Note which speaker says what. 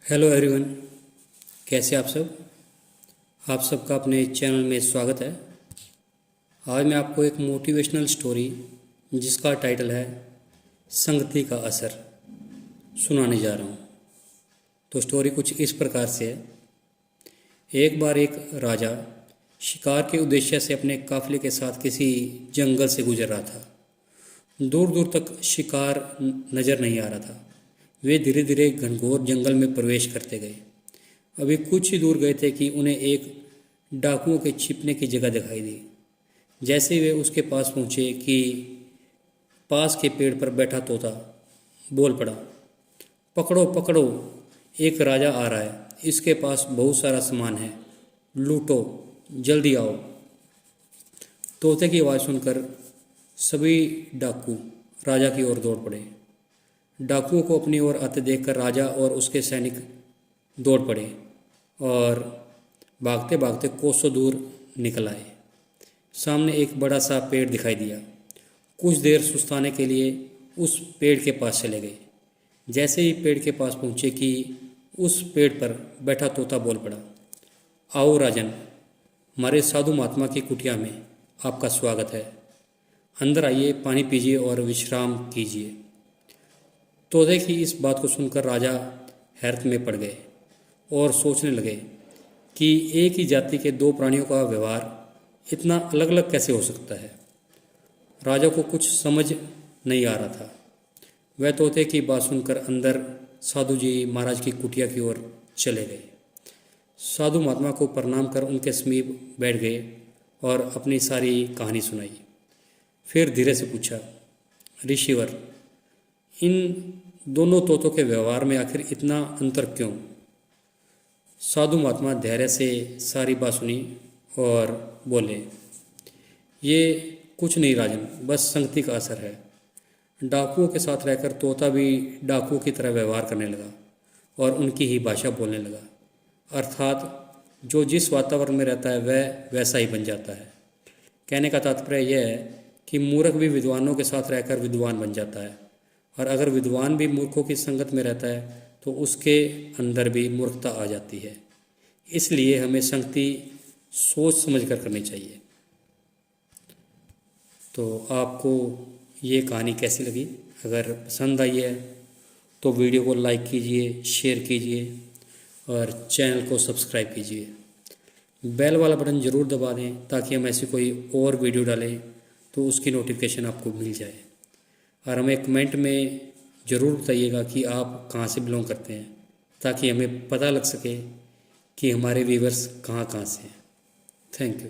Speaker 1: Hello everyone, कैसे आप सब। आप सबका अपने चैनल में स्वागत है। आज मैं आपको एक मोटिवेशनल स्टोरी जिसका टाइटल है संगति का असर सुनाने जा रहा हूँ। तो स्टोरी कुछ इस प्रकार से है। एक बार एक राजा शिकार के उद्देश्य से अपने काफिले के साथ किसी जंगल से गुजर रहा था। दूर दूर तक शिकार नज़र नहीं आ रहा था। वे धीरे धीरे घनघोर जंगल में प्रवेश करते गए। अभी कुछ ही दूर गए थे कि उन्हें एक डाकुओं के छिपने की जगह दिखाई दी। जैसे ही वे उसके पास पहुंचे कि पास के पेड़ पर बैठा तोता बोल पड़ा, पकड़ो पकड़ो, एक राजा आ रहा है, इसके पास बहुत सारा सामान है, लूटो, जल्दी आओ। तोते की आवाज़ सुनकर सभी डाकू राजा की ओर दौड़ पड़े। डाकुओं को अपनी ओर आते देखकर राजा और उसके सैनिक दौड़ पड़े और भागते भागते कोसों दूर निकल आए। सामने एक बड़ा सा पेड़ दिखाई दिया। कुछ देर सुस्ताने के लिए उस पेड़ के पास चले गए। जैसे ही पेड़ के पास पहुँचे कि उस पेड़ पर बैठा तोता बोल पड़ा, आओ राजन, हमारे साधु महात्मा की कुटिया में आपका स्वागत है। अंदर आइए, पानी पीजिए और विश्राम कीजिए। तोते की इस बात को सुनकर राजा हैरत में पड़ गए और सोचने लगे कि एक ही जाति के दो प्राणियों का व्यवहार इतना अलग अलग कैसे हो सकता है। राजा को कुछ समझ नहीं आ रहा था। वह तोते की बात सुनकर अंदर साधु जी महाराज की कुटिया की ओर चले गए। साधु महात्मा को प्रणाम कर उनके समीप बैठ गए और अपनी सारी कहानी सुनाई। फिर धीरे से पूछा, ऋषिवर, इन दोनों तोतों के व्यवहार में आखिर इतना अंतर क्यों। साधु महात्मा धैर्य से सारी बात सुनी और बोले, ये कुछ नहीं राजन, बस संगति का असर है। डाकुओं के साथ रहकर तोता भी डाकुओं की तरह व्यवहार करने लगा और उनकी ही भाषा बोलने लगा। अर्थात जो जिस वातावरण में रहता है वह वैसा ही बन जाता है। कहने का तात्पर्य यह है कि मूर्ख भी विद्वानों के साथ रहकर विद्वान बन जाता है, और अगर विद्वान भी मूर्खों की संगत में रहता है तो उसके अंदर भी मूर्खता आ जाती है। इसलिए हमें संगति सोच समझ कर करनी चाहिए। तो आपको ये कहानी कैसी लगी? अगर पसंद आई है तो वीडियो को लाइक कीजिए, शेयर कीजिए और चैनल को सब्सक्राइब कीजिए। बेल वाला बटन ज़रूर दबा दें ताकि हम ऐसी कोई और वीडियो डालें तो उसकी नोटिफिकेशन आपको मिल जाए। और हमें कमेंट में ज़रूर बताइएगा कि आप कहाँ से बिलोंग करते हैं, ताकि हमें पता लग सके कि हमारे व्यूवर्स कहाँ कहाँ से हैं। Thank you.